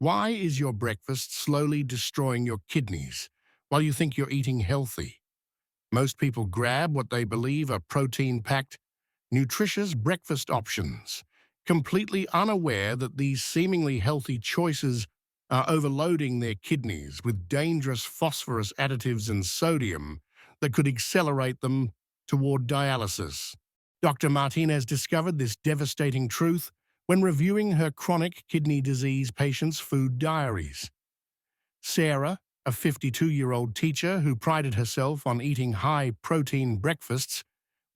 Why is your breakfast slowly destroying your kidneys while you think you're eating healthy? Most people grab what they believe are protein-packed, nutritious breakfast options, completely unaware that these seemingly healthy choices are overloading their kidneys with dangerous phosphorus additives and sodium that could accelerate them toward dialysis. Dr. Martinez discovered this devastating truth when reviewing her chronic kidney disease patients' food diaries. Sarah, a 52-year-old teacher who prided herself on eating high-protein breakfasts,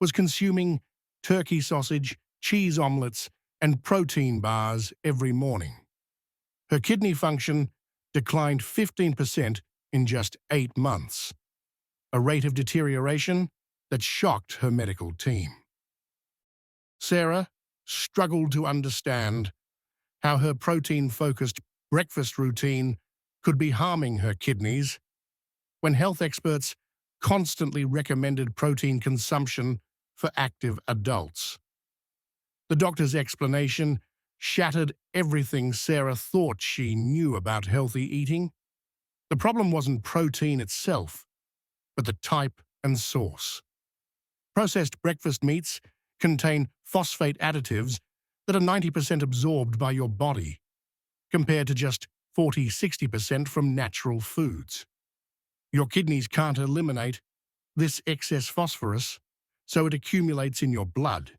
was consuming turkey sausage, cheese omelets, and protein bars every morning. Her kidney function declined 15% in just 8 months, a rate of deterioration that shocked her medical team. Sarah struggled to understand how her protein-focused breakfast routine could be harming her kidneys when health experts constantly recommended protein consumption for active adults. The doctor's explanation shattered everything Sarah thought she knew about healthy eating. The problem wasn't protein itself, but the type and source. Processed breakfast meats contain phosphate additives that are 90% absorbed by your body, compared to just 40–60% from natural foods. Your kidneys can't eliminate this excess phosphorus, so it accumulates in your blood,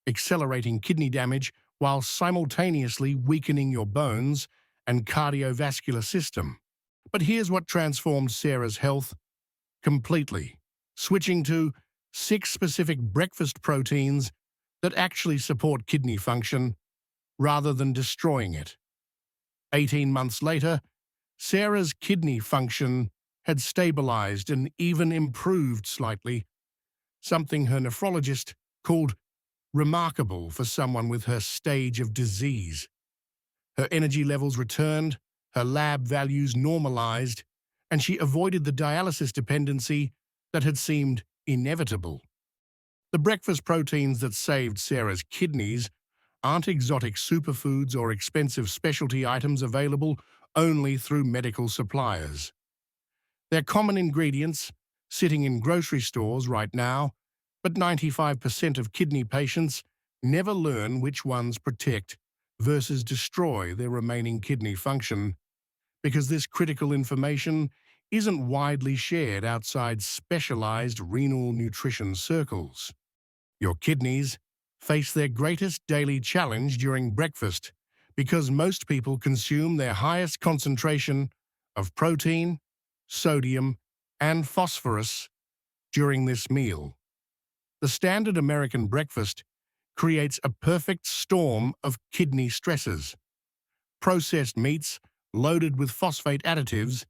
accelerating kidney damage while simultaneously weakening your bones and cardiovascular system. But here's what transformed Sarah's health completely: switching to 6 specific breakfast proteins that actually support kidney function rather than destroying it. 18 months later, Sarah's kidney function had stabilized and even improved slightly, something her nephrologist called remarkable for someone with her stage of disease. Her energy levels returned, her lab values normalized, and she avoided the dialysis dependency that had seemed inevitable. The breakfast proteins that saved Sarah's kidneys aren't exotic superfoods or expensive specialty items available only through medical suppliers. They're common ingredients sitting in grocery stores right now, but 95% of kidney patients never learn which ones protect versus destroy their remaining kidney function, because this critical information isn't widely shared outside specialized renal nutrition circles. Your kidneys face their greatest daily challenge during breakfast because most people consume their highest concentration of protein, sodium, and phosphorus during this meal. The standard American breakfast creates a perfect storm of kidney stresses: processed meats loaded with phosphate additives,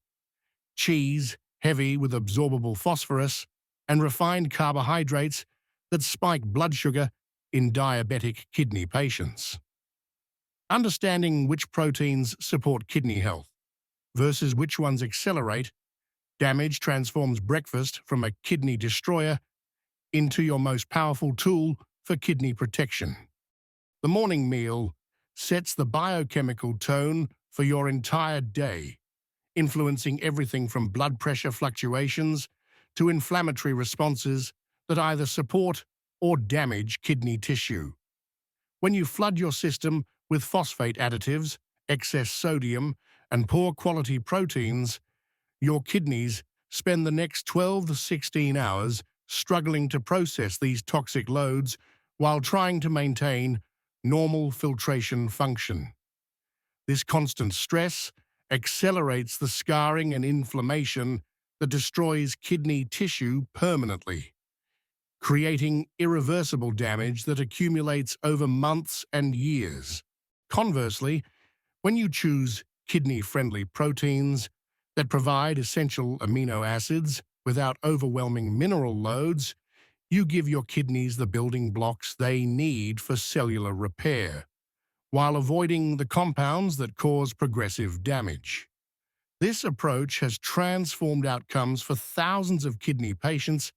cheese heavy with absorbable phosphorus, and refined carbohydrates that spike blood sugar in diabetic kidney patients. Understanding which proteins support kidney health versus which ones accelerate damage transforms breakfast from a kidney destroyer into your most powerful tool for kidney protection. The morning meal sets the biochemical tone for your entire day, influencing everything from blood pressure fluctuations to inflammatory responses that either support or damage kidney tissue. When you flood your system with phosphate additives, excess sodium, and poor quality proteins, your kidneys spend the next 12 to 16 hours struggling to process these toxic loads while trying to maintain normal filtration function. This constant stress accelerates the scarring and inflammation that destroys kidney tissue permanently, creating irreversible damage that accumulates over months and years. Conversely, when you choose kidney-friendly proteins that provide essential amino acids without overwhelming mineral loads, you give your kidneys the building blocks they need for cellular repair, while avoiding the compounds that cause progressive damage. This approach has transformed outcomes for thousands of kidney patients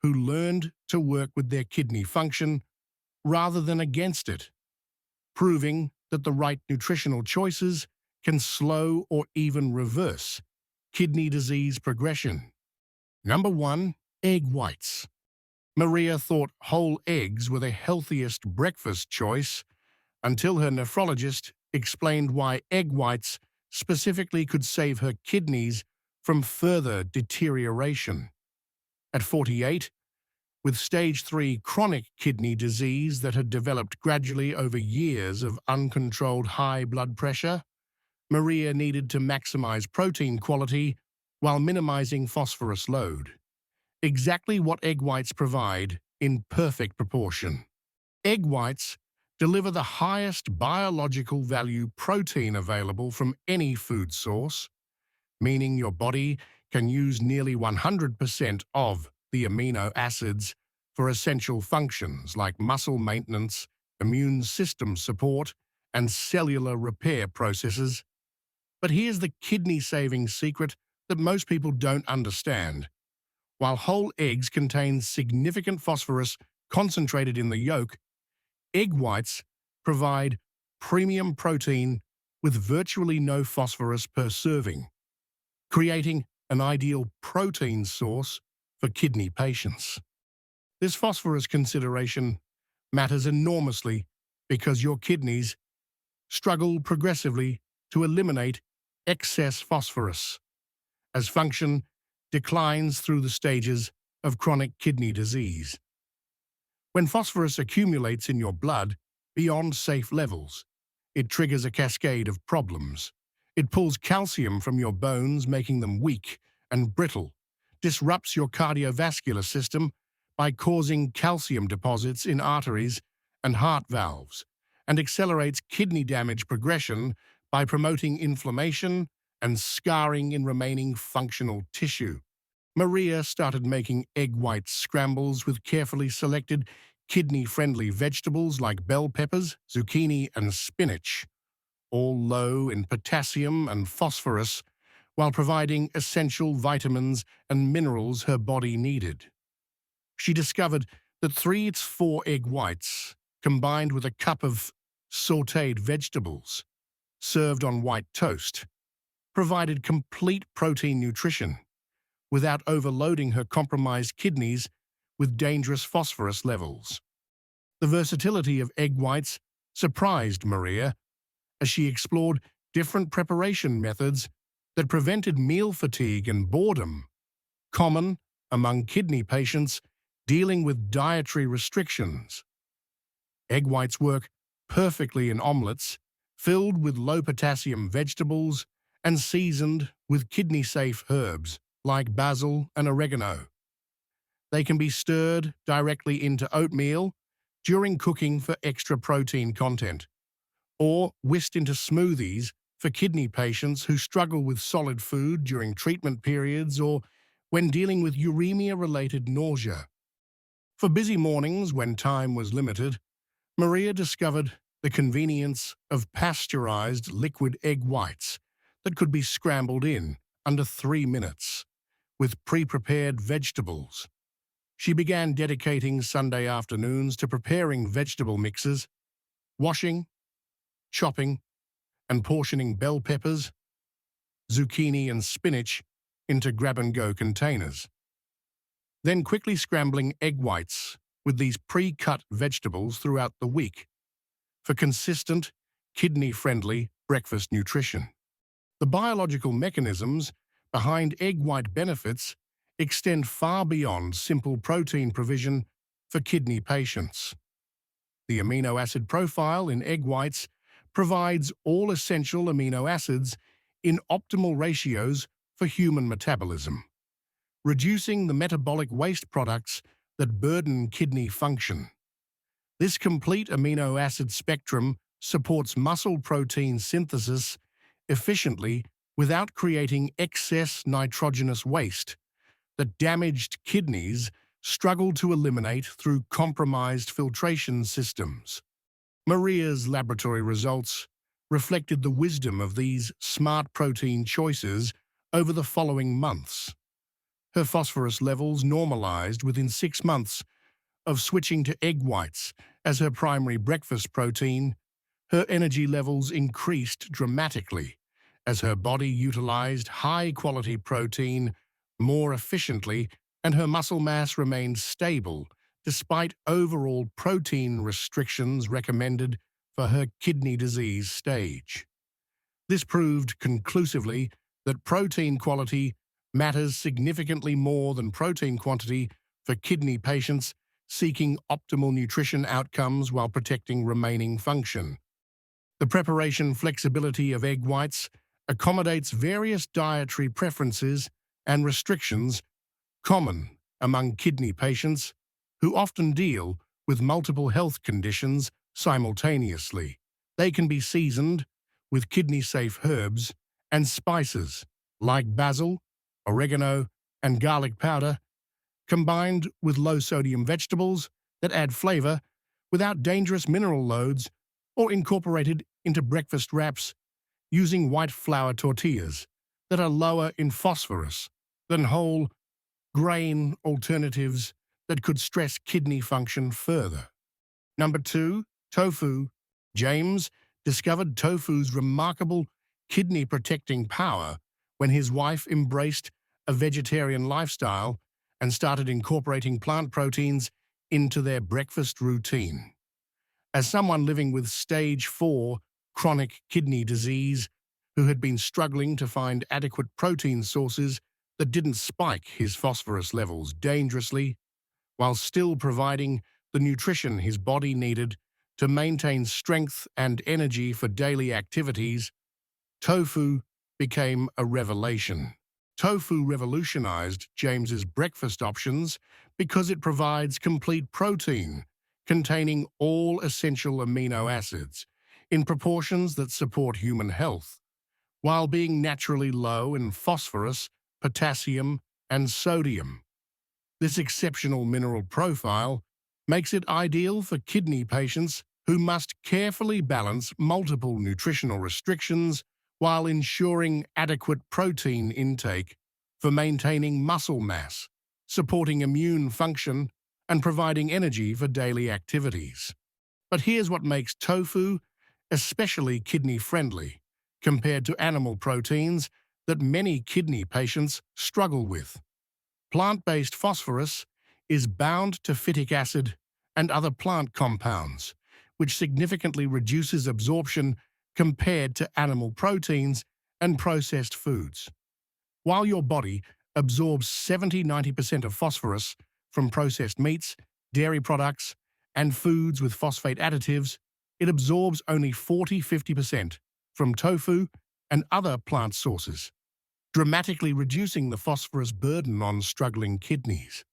who learned to work with their kidney function rather than against it, proving that the right nutritional choices can slow or even reverse kidney disease progression. Number 1. Egg whites. Maria thought whole eggs were the healthiest breakfast choice until her nephrologist explained why egg whites specifically could save her kidneys from further deterioration. At 48, with stage 3 chronic kidney disease that had developed gradually over years of uncontrolled high blood pressure, Maria needed to maximize protein quality while minimizing phosphorus load. Exactly what egg whites provide in perfect proportion. Egg whites deliver the highest biological value protein available from any food source, meaning your body can use nearly 100% of the amino acids for essential functions like muscle maintenance, immune system support, and cellular repair processes. But here's the kidney-saving secret that most people don't understand. While whole eggs contain significant phosphorus concentrated in the yolk, egg whites provide premium protein with virtually no phosphorus per serving, creating an ideal protein source for kidney patients. This phosphorus consideration matters enormously because your kidneys struggle progressively to eliminate excess phosphorus as function declines through the stages of chronic kidney disease. When phosphorus accumulates in your blood beyond safe levels, it triggers a cascade of problems. It pulls calcium from your bones, making them weak and brittle, disrupts your cardiovascular system by causing calcium deposits in arteries and heart valves, and accelerates kidney damage progression by promoting inflammation and scarring in remaining functional tissue. Maria started making egg white scrambles with carefully selected kidney-friendly vegetables like bell peppers, zucchini, and spinach, all low in potassium and phosphorus, while providing essential vitamins and minerals her body needed. She discovered that 3 to 4 egg whites, combined with a cup of sautéed vegetables, served on white toast, provided complete protein nutrition without overloading her compromised kidneys with dangerous phosphorus levels. The versatility of egg whites surprised Maria as she explored different preparation methods that prevented meal fatigue and boredom, common among kidney patients dealing with dietary restrictions. Egg whites work perfectly in omelets, filled with low-potassium vegetables and seasoned with kidney-safe herbs like basil and oregano. They can be stirred directly into oatmeal during cooking for extra protein content, or whisked into smoothies for kidney patients who struggle with solid food during treatment periods or when dealing with uremia-related nausea. For busy mornings when time was limited, Maria discovered the convenience of pasteurized liquid egg whites that could be scrambled in under 3 minutes with pre-prepared vegetables. She began dedicating Sunday afternoons to preparing vegetable mixes, washing, chopping, and portioning bell peppers, zucchini, and spinach into grab-and-go containers. Then quickly scrambling egg whites with these pre-cut vegetables throughout the week for consistent, kidney-friendly breakfast nutrition. The biological mechanisms behind egg white benefits extend far beyond simple protein provision for kidney patients. The amino acid profile in egg whites provides all essential amino acids in optimal ratios for human metabolism, reducing the metabolic waste products that burden kidney function. This complete amino acid spectrum supports muscle protein synthesis efficiently without creating excess nitrogenous waste that damaged kidneys struggle to eliminate through compromised filtration systems. Maria's laboratory results reflected the wisdom of these smart protein choices over the following months. Her phosphorus levels normalized within 6 months of switching to egg whites as her primary breakfast protein. Her energy levels increased dramatically, as her body utilized high-quality protein more efficiently and her muscle mass remained stable despite overall protein restrictions recommended for her kidney disease stage. This proved conclusively that protein quality matters significantly more than protein quantity for kidney patients seeking optimal nutrition outcomes while protecting remaining function. The preparation flexibility of egg whites accommodates various dietary preferences and restrictions common among kidney patients who often deal with multiple health conditions simultaneously. They can be seasoned with kidney-safe herbs and spices like basil, oregano, and garlic powder, combined with low-sodium vegetables that add flavor without dangerous mineral loads, or incorporated into breakfast wraps using white flour tortillas that are lower in phosphorus than whole grain alternatives that could stress kidney function further. Number 2, tofu. James discovered tofu's remarkable kidney-protecting power when his wife embraced a vegetarian lifestyle and started incorporating plant proteins into their breakfast routine. As someone living with stage 4 chronic kidney disease who had been struggling to find adequate protein sources that didn't spike his phosphorus levels dangerously, while still providing the nutrition his body needed to maintain strength and energy for daily activities, tofu became a revelation. Tofu revolutionized James's breakfast options because it provides complete protein containing all essential amino acids in proportions that support human health, while being naturally low in phosphorus, potassium, and sodium. This exceptional mineral profile makes it ideal for kidney patients who must carefully balance multiple nutritional restrictions while ensuring adequate protein intake for maintaining muscle mass, supporting immune function, and providing energy for daily activities. But here's what makes tofu especially kidney-friendly compared to animal proteins that many kidney patients struggle with. Plant-based phosphorus is bound to phytic acid and other plant compounds, which significantly reduces absorption compared to animal proteins and processed foods. While your body absorbs 70–90% of phosphorus from processed meats, dairy products, and foods with phosphate additives, it absorbs only 40–50% from tofu and other plant sources, dramatically reducing the phosphorus burden on struggling kidneys.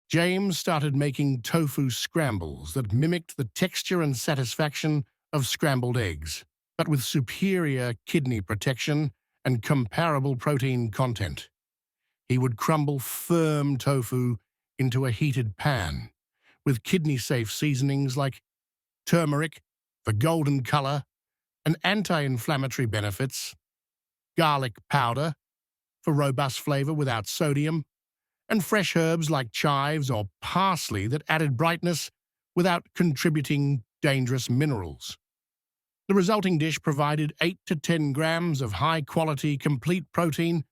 James started making tofu scrambles that mimicked the texture and satisfaction of scrambled eggs, but with superior kidney protection and comparable protein content. He would crumble firm tofu into a heated pan, with kidney-safe seasonings like turmeric for golden color and anti-inflammatory benefits, garlic powder for robust flavor without sodium, and fresh herbs like chives or parsley that added brightness without contributing dangerous minerals. The resulting dish provided 8 to 10 grams of high-quality complete protein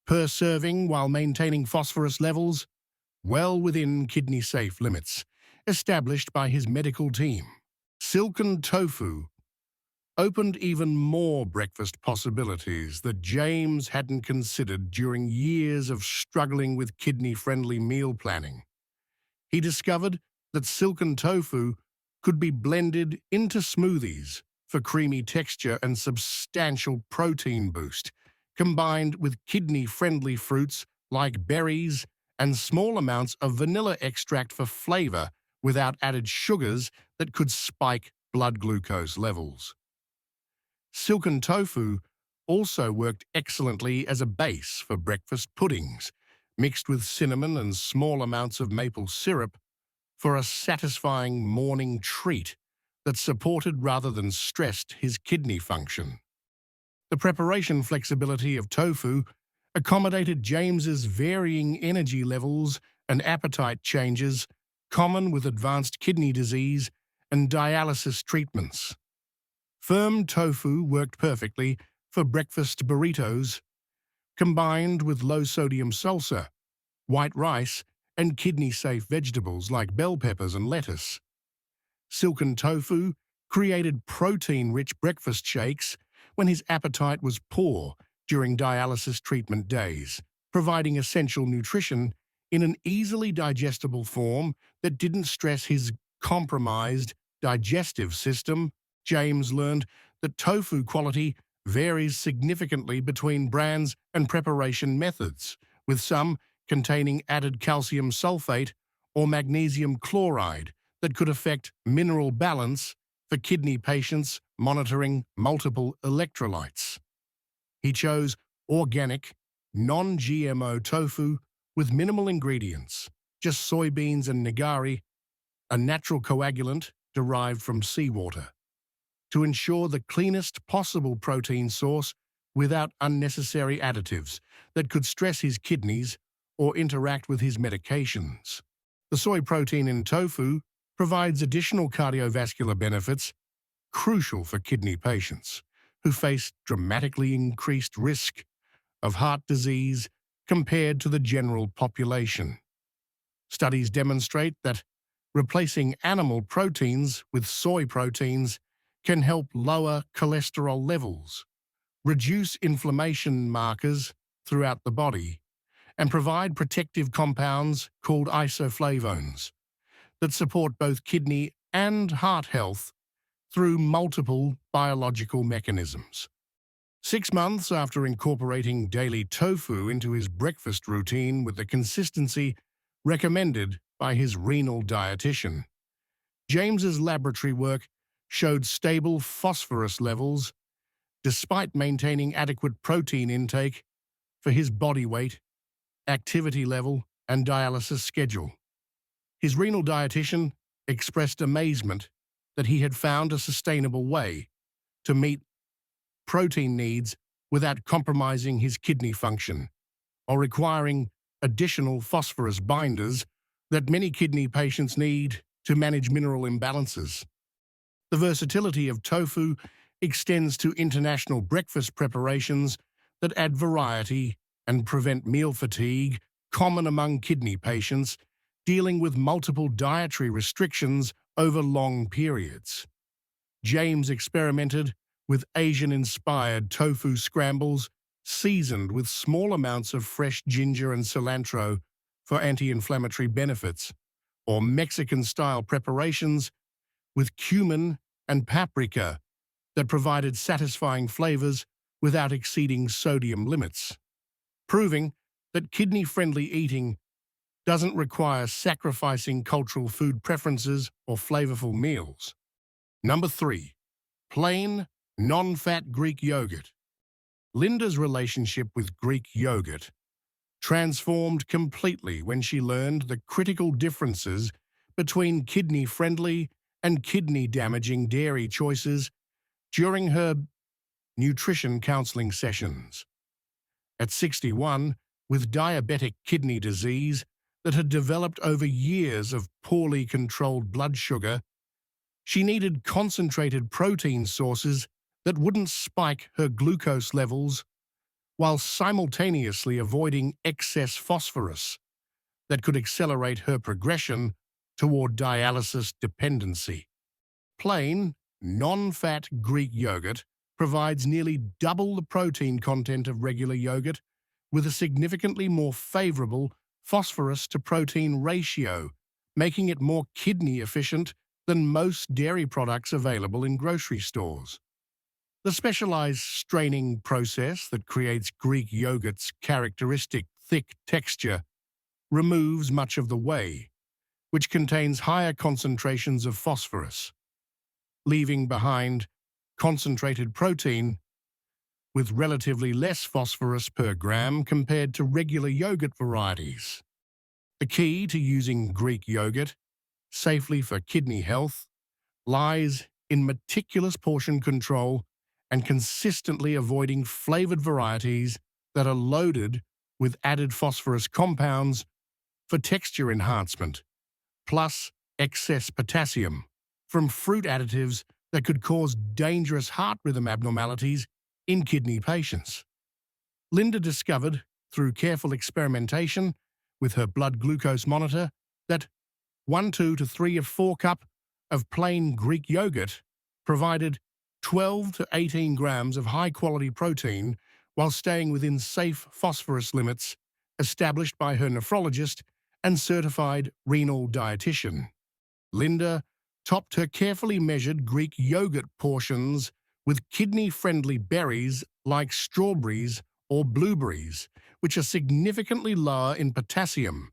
per serving while maintaining phosphorus levels well within kidney-safe limits established by his medical team. Silken tofu opened even more breakfast possibilities that James hadn't considered during years of struggling with kidney-friendly meal planning. He discovered that silken tofu could be blended into smoothies for creamy texture and substantial protein boost, combined with kidney-friendly fruits like berries and small amounts of vanilla extract for flavor without added sugars that could spike blood glucose levels. Silken tofu also worked excellently as a base for breakfast puddings, mixed with cinnamon and small amounts of maple syrup for a satisfying morning treat that supported rather than stressed his kidney function. The preparation flexibility of tofu accommodated James's varying energy levels and appetite changes common with advanced kidney disease and dialysis treatments. Firm tofu worked perfectly for breakfast burritos, combined with low-sodium salsa, white rice, and kidney-safe vegetables like bell peppers and lettuce. Silken Tofu created protein-rich breakfast shakes when his appetite was poor during dialysis treatment days, providing essential nutrition in an easily digestible form that didn't stress his compromised digestive system. James learned that tofu quality varies significantly between brands and preparation methods, with some containing added calcium sulfate or magnesium chloride that could affect mineral balance for kidney patients monitoring multiple electrolytes. He chose organic, non-GMO tofu with minimal ingredients, just soybeans and nigari, a natural coagulant derived from seawater, to ensure the cleanest possible protein source without unnecessary additives that could stress his kidneys or interact with his medications. The soy protein in tofu provides additional cardiovascular benefits crucial for kidney patients who face dramatically increased risk of heart disease compared to the general population. Studies demonstrate that replacing animal proteins with soy proteins can help lower cholesterol levels, reduce inflammation markers throughout the body, and provide protective compounds called isoflavones that support both kidney and heart health through multiple biological mechanisms. 6 months after incorporating daily tofu into his breakfast routine with the consistency recommended by his renal dietitian, James's laboratory work showed stable phosphorus levels despite maintaining adequate protein intake for his body weight, activity level, and dialysis schedule. His renal dietitian expressed amazement that he had found a sustainable way to meet protein needs without compromising his kidney function or requiring additional phosphorus binders that many kidney patients need to manage mineral imbalances. The versatility of tofu extends to international breakfast preparations that add variety and prevent meal fatigue, common among kidney patients dealing with multiple dietary restrictions over long periods. James experimented with Asian-inspired tofu scrambles seasoned with small amounts of fresh ginger and cilantro for anti-inflammatory benefits, or Mexican-style preparations with cumin and paprika that provided satisfying flavors without exceeding sodium limits, proving that kidney-friendly eating doesn't require sacrificing cultural food preferences or flavorful meals. Number 3. Plain, non-fat Greek yogurt. Linda's relationship with Greek yogurt transformed completely when she learned the critical differences between kidney-friendly and kidney-damaging dairy choices during her nutrition counseling sessions. At 61, with diabetic kidney disease that had developed over years of poorly controlled blood sugar, she needed concentrated protein sources that wouldn't spike her glucose levels while simultaneously avoiding excess phosphorus that could accelerate her progression toward dialysis dependency. Plain, non-fat Greek yogurt provides nearly double the protein content of regular yogurt with a significantly more favorable phosphorus-to-protein ratio, making it more kidney efficient than most dairy products available in grocery stores. The specialized straining process that creates Greek yogurt's characteristic thick texture removes much of the whey, which contains higher concentrations of phosphorus, leaving behind concentrated protein with relatively less phosphorus per gram compared to regular yogurt varieties. The key to using Greek yogurt safely for kidney health lies in meticulous portion control and consistently avoiding flavored varieties that are loaded with added phosphorus compounds for texture enhancement, plus excess potassium from fruit additives that could cause dangerous heart rhythm abnormalities in kidney patients. Linda discovered, through careful experimentation with her blood glucose monitor, that 1 to 3 of 4 cup of plain Greek yogurt provided 12 to 18 grams of high-quality protein while staying within safe phosphorus limits established by her nephrologist and certified renal dietitian. Linda topped her carefully measured Greek yogurt portions with kidney-friendly berries like strawberries or blueberries, which are significantly lower in potassium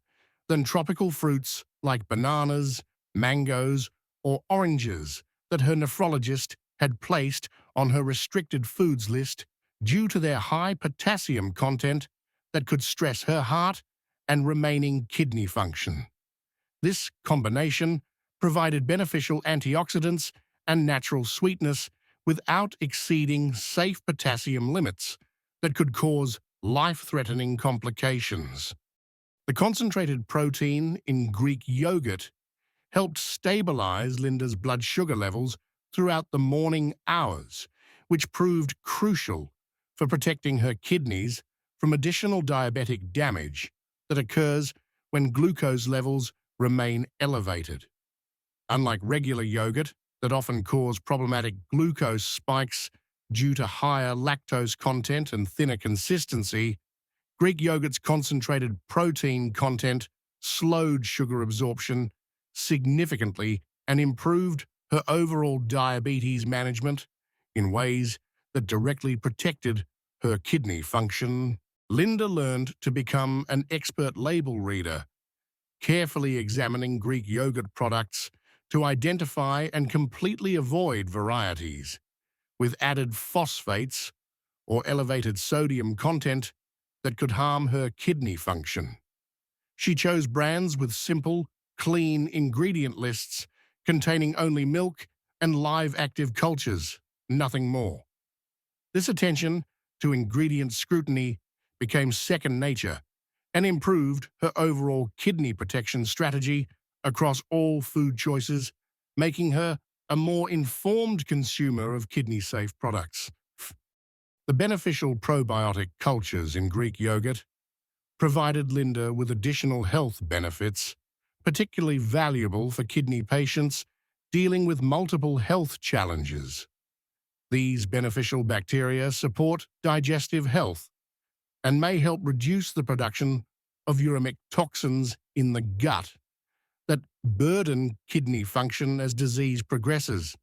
than tropical fruits like bananas, mangoes, or oranges that her nephrologist had placed on her restricted foods list due to their high potassium content that could stress her heart and remaining kidney function. This combination provided beneficial antioxidants and natural sweetness without exceeding safe potassium limits that could cause life-threatening complications. The concentrated protein in Greek yogurt helped stabilize Linda's blood sugar levels throughout the morning hours, which proved crucial for protecting her kidneys from additional diabetic damage that occurs when glucose levels remain elevated. Unlike regular yogurt that often cause problematic glucose spikes due to higher lactose content and thinner consistency, Greek yogurt's concentrated protein content slowed sugar absorption significantly and improved her overall diabetes management in ways that directly protected her kidney function. Linda learned to become an expert label reader, carefully examining Greek yogurt products to identify and completely avoid varieties with added phosphates or elevated sodium content that could harm her kidney function. She chose brands with simple, clean ingredient lists containing only milk and live active cultures, nothing more. This attention to ingredient scrutiny became second nature and improved her overall kidney protection strategy across all food choices, making her a more informed consumer of kidney-safe products. The beneficial probiotic cultures in Greek yogurt provided Linda with additional health benefits, particularly valuable for kidney patients dealing with multiple health challenges. These beneficial bacteria support digestive health and may help reduce the production of uremic toxins in the gut that burden kidney function as disease progresses.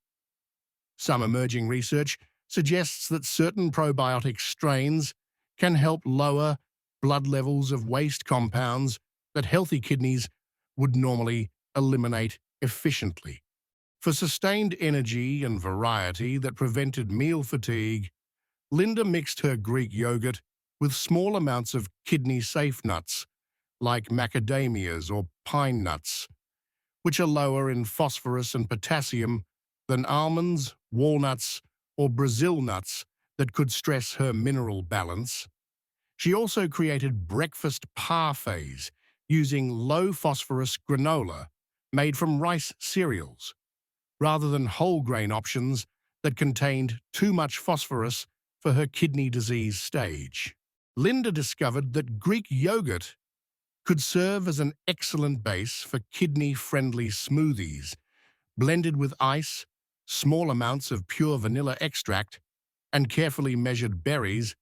Some emerging research suggests that certain probiotic strains can help lower blood levels of waste compounds that healthy kidneys would normally eliminate efficiently. For sustained energy and variety that prevented meal fatigue, Linda mixed her Greek yogurt with small amounts of kidney-safe nuts, like macadamias or pine nuts, which are lower in phosphorus and potassium than almonds, walnuts, or Brazil nuts that could stress her mineral balance. She also created breakfast parfaits using low-phosphorus granola made from rice cereals, rather than whole grain options that contained too much phosphorus for her kidney disease stage. Linda discovered that Greek yogurt could serve as an excellent base for kidney-friendly smoothies, blended with ice, small amounts of pure vanilla extract, and carefully measured berries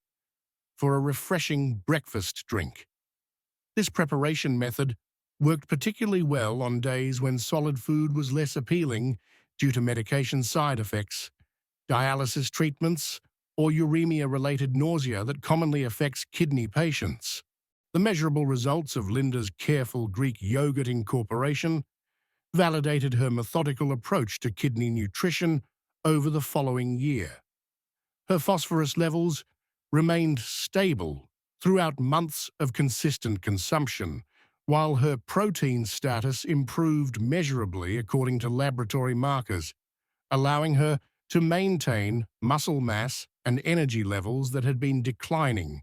for a refreshing breakfast drink. This preparation method worked particularly well on days when solid food was less appealing due to medication side effects, dialysis treatments, or uremia-related nausea that commonly affects kidney patients. The measurable results of Linda's careful Greek yogurt incorporation validated her methodical approach to kidney nutrition over the following year. Her phosphorus levels remained stable throughout months of consistent consumption, while her protein status improved measurably according to laboratory markers, allowing her to maintain muscle mass and energy levels that had been declining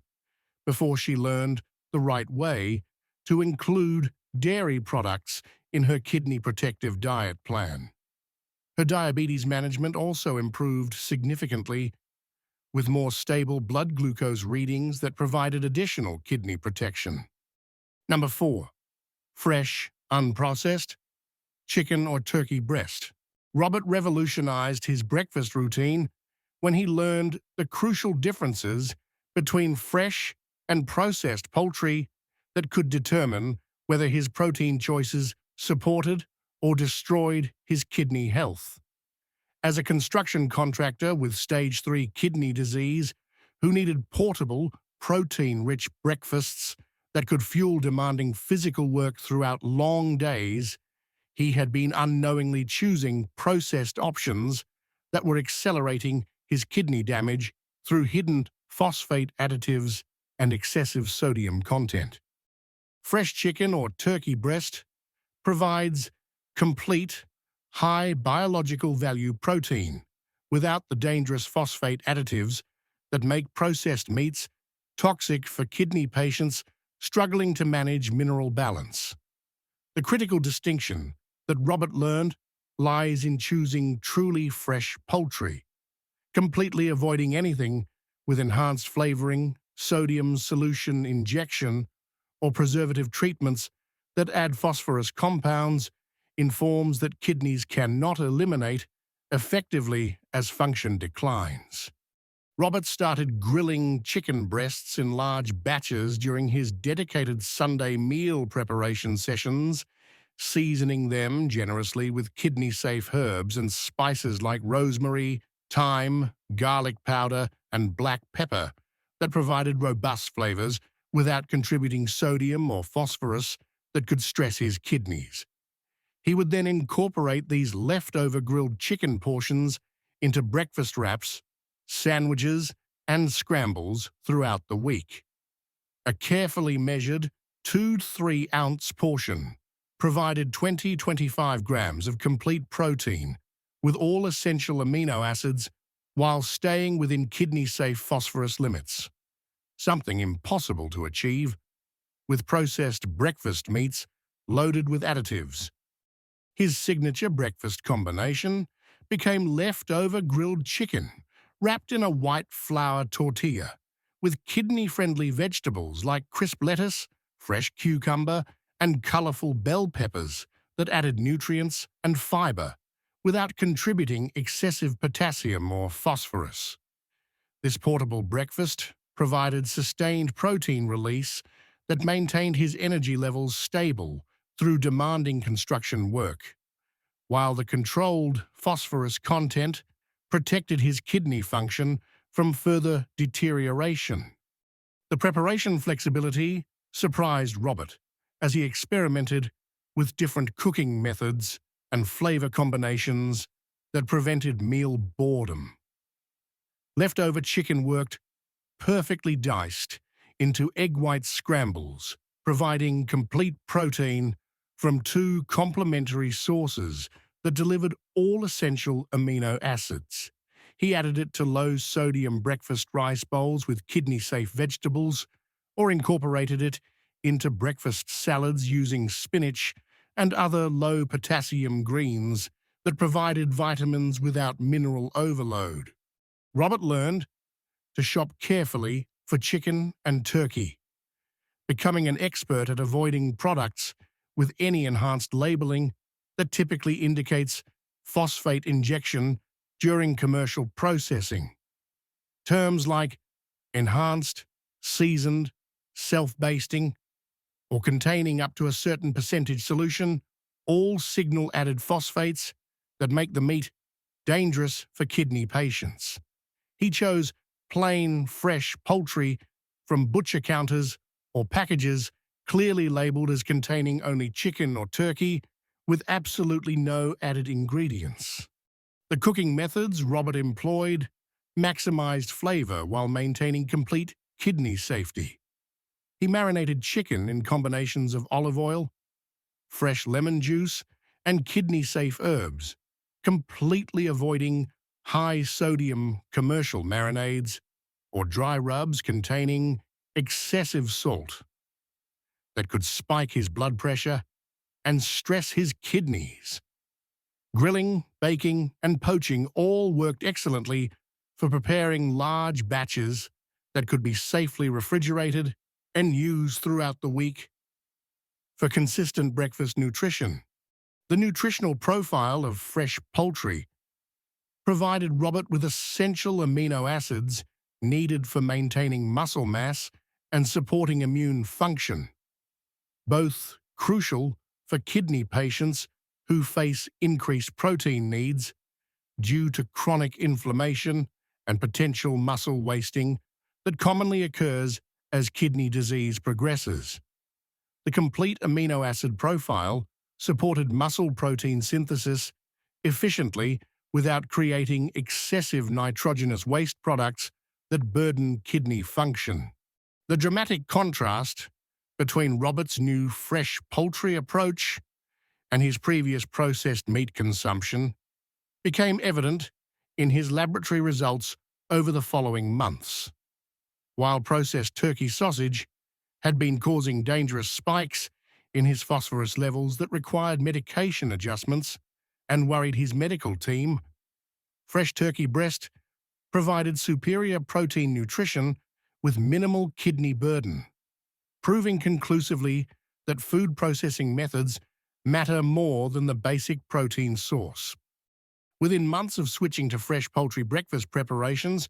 before she learned the right way to include dairy products in her kidney protective diet plan. Her diabetes management also improved significantly, with more stable blood glucose readings that provided additional kidney protection. Number 4. Fresh, unprocessed, chicken or turkey breast. Robert revolutionized his breakfast routine when he learned the crucial differences between fresh and processed poultry that could determine whether his protein choices supported or destroyed his kidney health. As a construction contractor with stage 3 kidney disease who needed portable, protein-rich breakfasts that could fuel demanding physical work throughout long days, he had been unknowingly choosing processed options that were accelerating his kidney damage through hidden phosphate additives and excessive sodium content. Fresh chicken or turkey breast provides complete, high biological value protein without the dangerous phosphate additives that make processed meats toxic for kidney patients struggling to manage mineral balance. The critical distinction that Robert learned lies in choosing truly fresh poultry, completely avoiding anything with enhanced flavoring, sodium solution injection, or preservative treatments that add phosphorus compounds in forms that kidneys cannot eliminate effectively as function declines. Robert started grilling chicken breasts in large batches during his dedicated Sunday meal preparation sessions, seasoning them generously with kidney-safe herbs and spices like rosemary, thyme, garlic powder, and black pepper that provided robust flavors without contributing sodium or phosphorus that could stress his kidneys. He would then incorporate these leftover grilled chicken portions into breakfast wraps, sandwiches, and scrambles throughout the week. A carefully measured 2 to 3 ounce portion provided 20-25 grams of complete protein with all essential amino acids while staying within kidney-safe phosphorus limits, something impossible to achieve with processed breakfast meats loaded with additives. His signature breakfast combination became leftover grilled chicken wrapped in a white flour tortilla with kidney-friendly vegetables like crisp lettuce, fresh cucumber, and colorful bell peppers that added nutrients and fiber without contributing excessive potassium or phosphorus. This portable breakfast provided sustained protein release that maintained his energy levels stable through demanding construction work, while the controlled phosphorus content protected his kidney function from further deterioration. The preparation flexibility surprised Robert as he experimented with different cooking methods and flavor combinations that prevented meal boredom. Leftover chicken worked perfectly diced into egg white scrambles, providing complete protein from 2 complementary sources that delivered all essential amino acids. He added it to low-sodium breakfast rice bowls with kidney-safe vegetables, or incorporated it into breakfast salads using spinach and other low-potassium greens that provided vitamins without mineral overload. Robert learned to shop carefully for chicken and turkey, becoming an expert at avoiding products with any enhanced labeling that typically indicates phosphate injection during commercial processing. Terms like enhanced, seasoned, self-basting, or containing up to a certain percentage solution all signal added phosphates that make the meat dangerous for kidney patients. He chose plain, fresh poultry from butcher counters or packages clearly labeled as containing only chicken or turkey with absolutely no added ingredients. The cooking methods Robert employed maximized flavor while maintaining complete kidney safety. He marinated chicken in combinations of olive oil, fresh lemon juice, and kidney-safe herbs, completely avoiding high-sodium commercial marinades or dry rubs containing excessive salt that could spike his blood pressure and stress his kidneys. Grilling, baking, and poaching all worked excellently for preparing large batches that could be safely refrigerated and used throughout the week for consistent breakfast nutrition. The nutritional profile of fresh poultry provided Robert with essential amino acids needed for maintaining muscle mass and supporting immune function, both crucial for kidney patients who face increased protein needs due to chronic inflammation and potential muscle wasting that commonly occurs as kidney disease progresses. The complete amino acid profile supported muscle protein synthesis efficiently without creating excessive nitrogenous waste products that burden kidney function. The dramatic contrast between Robert's new fresh poultry approach and his previous processed meat consumption became evident in his laboratory results over the following months. While processed turkey sausage had been causing dangerous spikes in his phosphorus levels that required medication adjustments and worried his medical team, fresh turkey breast provided superior protein nutrition with minimal kidney burden, proving conclusively that food processing methods matter more than the basic protein source. Within months of switching to fresh poultry breakfast preparations,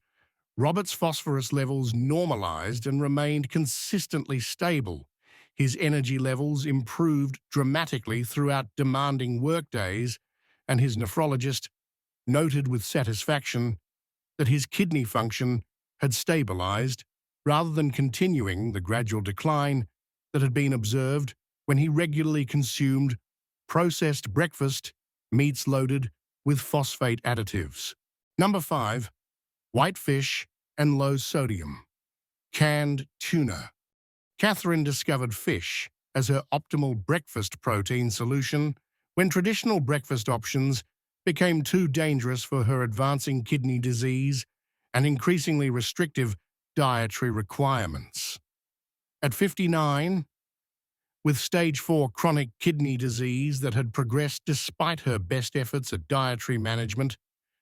Robert's phosphorus levels normalized and remained consistently stable. His energy levels improved dramatically throughout demanding workdays, and his nephrologist noted with satisfaction that his kidney function had stabilized rather than continuing the gradual decline that had been observed when he regularly consumed processed breakfast meats loaded with phosphate additives. Number 5. White fish and low sodium. Canned tuna. Catherine discovered fish as her optimal breakfast protein solution when traditional breakfast options became too dangerous for her advancing kidney disease and increasingly restrictive dietary requirements. At 59, with stage 4 chronic kidney disease that had progressed despite her best efforts at dietary management,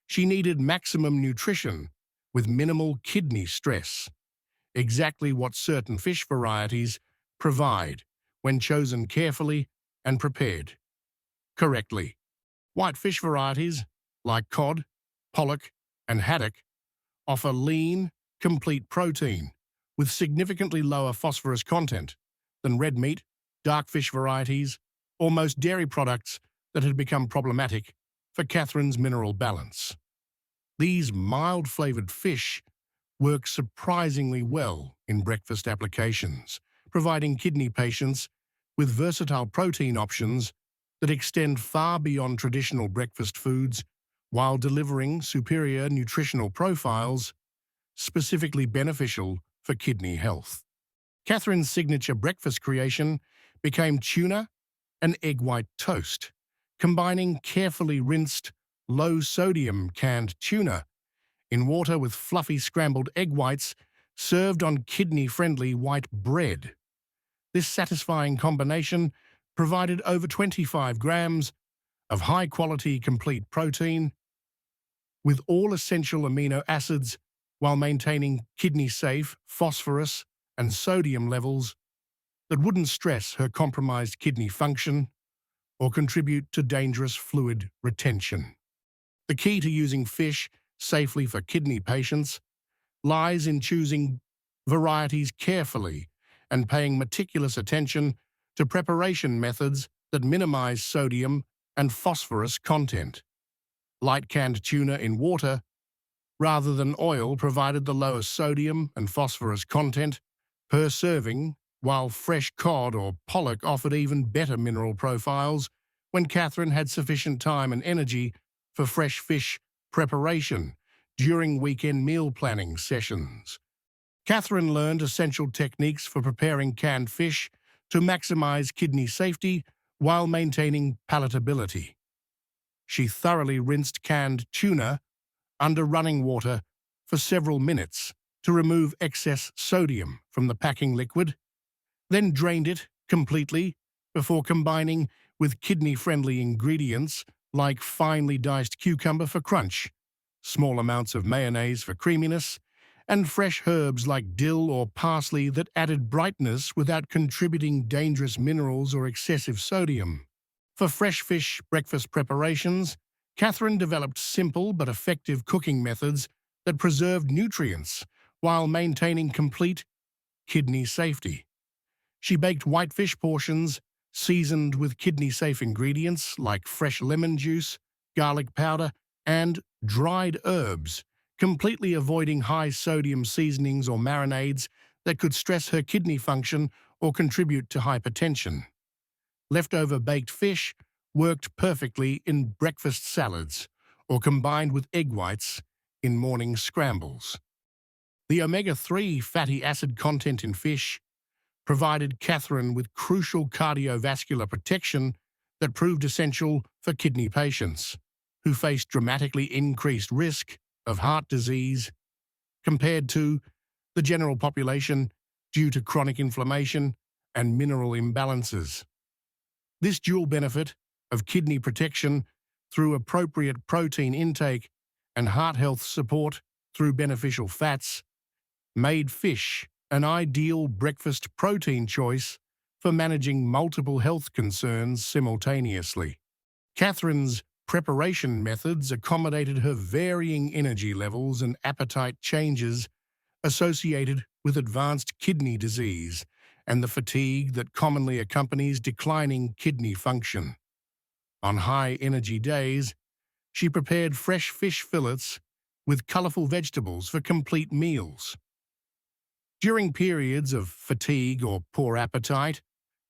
she needed maximum nutrition with minimal kidney stress, exactly what certain fish varieties provide when chosen carefully and prepared correctly. White fish varieties like cod, pollock, and haddock offer lean, complete protein with significantly lower phosphorus content than red meat, dark fish varieties, or most dairy products that had become problematic for Catherine's mineral balance. These mild-flavored fish work surprisingly well in breakfast applications, providing kidney patients with versatile protein options that extend far beyond traditional breakfast foods while delivering superior nutritional profiles specifically beneficial for kidney health. Catherine's signature breakfast creation became tuna and egg white toast, combining carefully rinsed, low-sodium canned tuna in water with fluffy scrambled egg whites served on kidney-friendly white bread. This satisfying combination provided over 25 grams of high-quality complete protein with all essential amino acids while maintaining kidney-safe phosphorus and sodium levels that wouldn't stress her compromised kidney function or contribute to dangerous fluid retention. The key to using fish safely for kidney patients lies in choosing varieties carefully and paying meticulous attention to preparation methods that minimize sodium and phosphorus content. Light canned tuna in water rather than oil provided the lowest sodium and phosphorus content per serving, while fresh cod or pollock offered even better mineral profiles when Catherine had sufficient time and energy for fresh fish preparation during weekend meal planning sessions. Catherine learned essential techniques for preparing canned fish to maximize kidney safety while maintaining palatability. She thoroughly rinsed canned tuna under running water for several minutes to remove excess sodium from the packing liquid, then drained it completely before combining with kidney-friendly ingredients like finely diced cucumber for crunch, small amounts of mayonnaise for creaminess, and fresh herbs like dill or parsley that added brightness without contributing dangerous minerals or excessive sodium. For fresh fish breakfast preparations, Catherine developed simple but effective cooking methods that preserved nutrients while maintaining complete kidney safety. She baked whitefish portions seasoned with kidney-safe ingredients like fresh lemon juice, garlic powder, and dried herbs, completely avoiding high-sodium seasonings or marinades that could stress her kidney function or contribute to hypertension. Leftover baked fish worked perfectly in breakfast salads or combined with egg whites in morning scrambles. The omega-3 fatty acid content in fish provided Catherine with crucial cardiovascular protection that proved essential for kidney patients who faced dramatically increased risk of heart disease compared to the general population due to chronic inflammation and mineral imbalances. This dual benefit of kidney protection through appropriate protein intake and heart health support through beneficial fats made fish an ideal breakfast protein choice for managing multiple health concerns simultaneously. Catherine's preparation methods accommodated her varying energy levels and appetite changes associated with advanced kidney disease and the fatigue that commonly accompanies declining kidney function. On high-energy days, she prepared fresh fish fillets with colorful vegetables for complete meals. During periods of fatigue or poor appetite,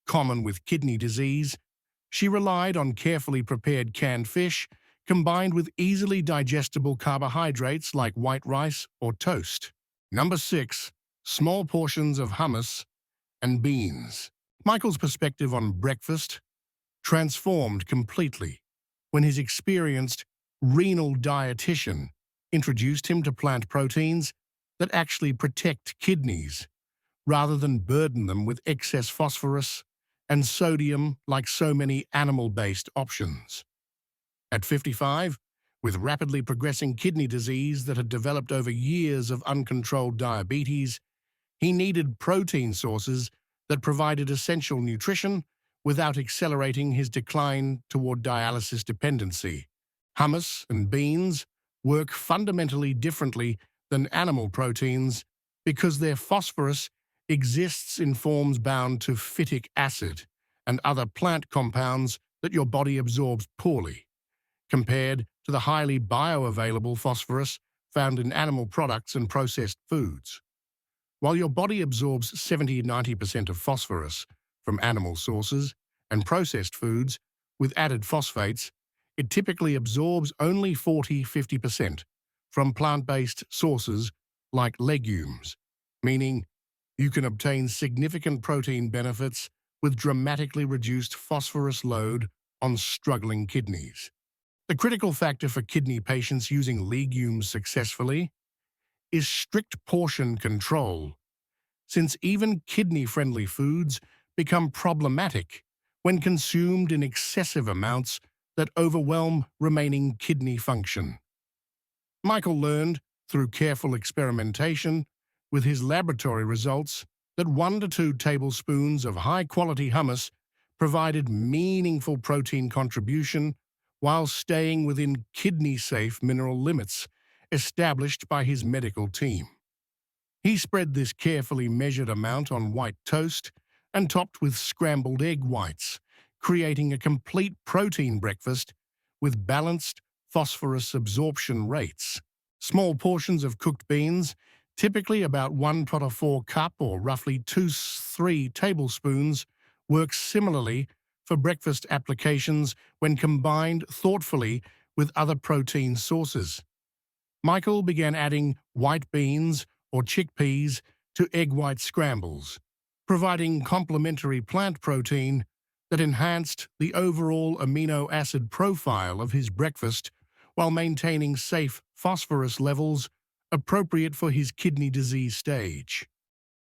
common with kidney disease, she relied on carefully prepared canned fish combined with easily digestible carbohydrates like white rice or toast. Number 6. Small portions of hummus and beans. Michael's perspective on breakfast transformed completely when his experienced renal dietitian introduced him to plant proteins that actually protect kidneys rather than burden them with excess phosphorus and sodium like so many animal-based options. At 55, with rapidly progressing kidney disease that had developed over years of uncontrolled diabetes, he needed protein sources that provided essential nutrition without accelerating his decline toward dialysis dependency. Hummus and beans work fundamentally differently than animal proteins because their phosphorus exists in forms bound to phytic acid and other plant compounds that your body absorbs poorly, compared to the highly bioavailable phosphorus found in animal products and processed foods. While your body absorbs 70–90% of phosphorus from animal sources and processed foods with added phosphates, it typically absorbs only 40–50% from plant-based sources like legumes, meaning you can obtain significant protein benefits with dramatically reduced phosphorus load on struggling kidneys. The critical factor for kidney patients using legumes successfully is strict portion control, since even kidney-friendly foods become problematic when consumed in excessive amounts that overwhelm remaining kidney function. Michael learned, through careful experimentation with his laboratory results, that 1 to 2 tablespoons of high-quality hummus provided meaningful protein contribution while staying within kidney-safe mineral limits established by his medical team. He spread this carefully measured amount on white toast and topped with scrambled egg whites, creating a complete protein breakfast with balanced phosphorus absorption rates. Small portions of cooked beans, typically about 1/4 cup or roughly 2–3 tablespoons, work similarly for breakfast applications when combined thoughtfully with other protein sources. Michael began adding white beans or chickpeas to egg white scrambles, providing complementary plant protein that enhanced the overall amino acid profile of his breakfast while maintaining safe phosphorus levels appropriate for his kidney disease stage.